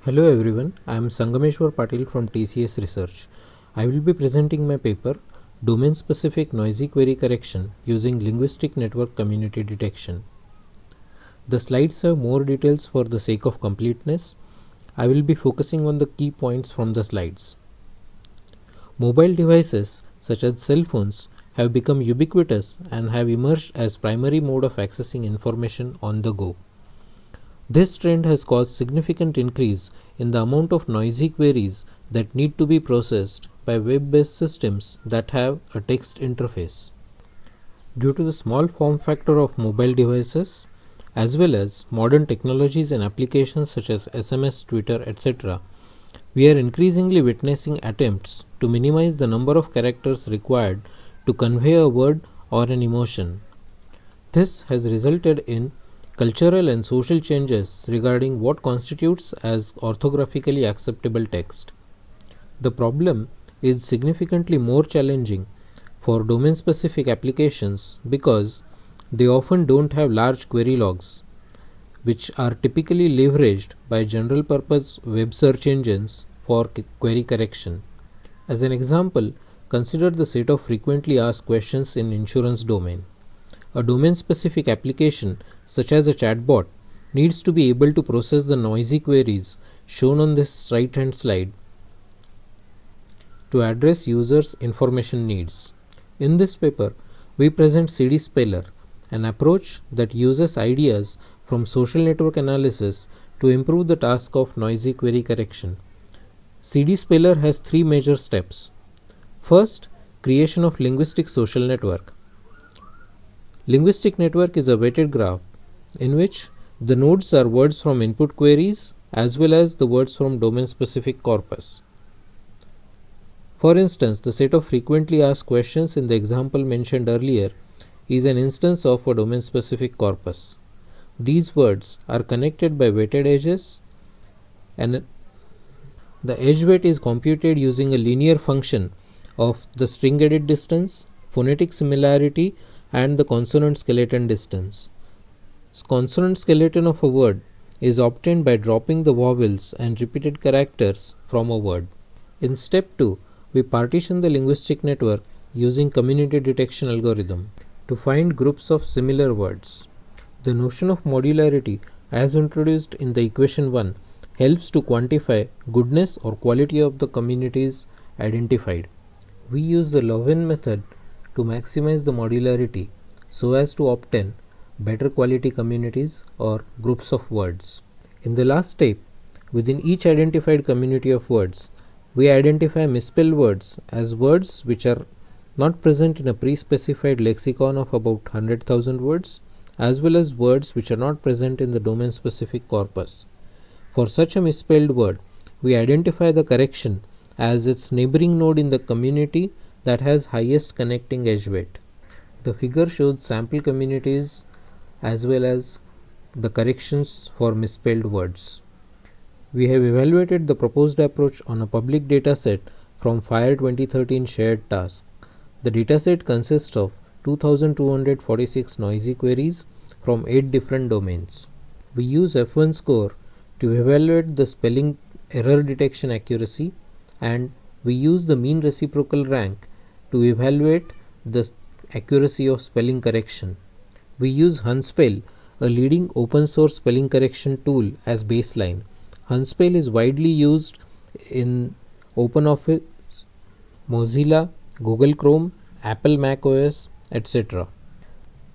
Hello everyone, I am Sangameshwar Patil from TCS Research. I will be presenting my paper Domain Specific Noisy Query Correction using Linguistic Network Community Detection. The slides have more details for the sake of completeness. I will be focusing on the key points from the slides. Mobile devices such as cell phones have become ubiquitous and have emerged as primary mode of accessing information on the go. This trend has caused significant increase in the amount of noisy queries that need to be processed by web-based systems that have a text interface. Due to the small form factor of mobile devices, as well as modern technologies and applications such as SMS, Twitter, etc., we are increasingly witnessing attempts to minimize the number of characters required to convey a word or an emotion. This has resulted in cultural and social changes regarding what constitutes as orthographically acceptable text. The problem is significantly more challenging for domain-specific applications because they often don't have large query logs, which are typically leveraged by general-purpose web search engines for query correction. As an example, consider the set of frequently asked questions in insurance domain. A domain-specific application, such as a chatbot, needs to be able to process the noisy queries shown on this right-hand slide to address users' information needs. In this paper, we present CD Speller, an approach that uses ideas from social network analysis to improve the task of noisy query correction. CD Speller has three major steps. First, creation of linguistic social network. Linguistic network is a weighted graph in which the nodes are words from input queries as well as the words from domain-specific corpus. For instance, the set of frequently asked questions in the example mentioned earlier is an instance of a domain-specific corpus. These words are connected by weighted edges, and the edge weight is computed using a linear function of the string edit distance, phonetic similarity, and the consonant skeleton distance. Consonant skeleton of a word is obtained by dropping the vowels and repeated characters from a word. In step 2, we partition the linguistic network using community detection algorithm to find groups of similar words. The notion of modularity, as introduced in the equation 1, helps to quantify goodness or quality of the communities identified. We use the Levin method to maximize the modularity so as to obtain better quality communities or groups of words. In the last step, within each identified community of words, we identify misspelled words as words which are not present in a pre-specified lexicon of about 100,000 words, as well as words which are not present in the domain-specific corpus. For such a misspelled word, we identify the correction as its neighboring node in the community that has highest connecting edge weight. The figure shows sample communities as well as the corrections for misspelled words. We have evaluated the proposed approach on a public dataset from FHIR 2013 shared task. The dataset consists of 2246 noisy queries from 8 different domains. We use F1 score to evaluate the spelling error detection accuracy, and we use the mean reciprocal rank to evaluate the accuracy of spelling correction. We use Hunspell, a leading open source spelling correction tool, as baseline. Hunspell is widely used in OpenOffice, Mozilla, Google Chrome, Apple Mac OS, etc.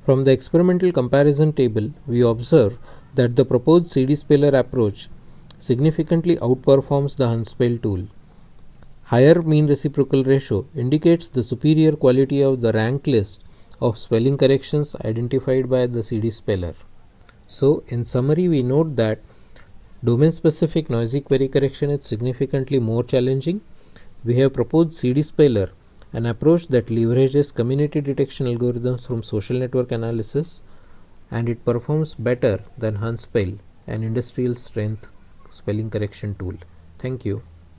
From the experimental comparison table, we observe that the proposed CD Speller approach significantly outperforms the Hunspell tool. Higher mean reciprocal ratio indicates the superior quality of the rank list of spelling corrections identified by the CD Speller. So, in summary, we note that domain-specific noisy query correction is significantly more challenging. We have proposed CD Speller, an approach that leverages community detection algorithms from social network analysis, and it performs better than Hunspell, an industrial strength spelling correction tool. Thank you.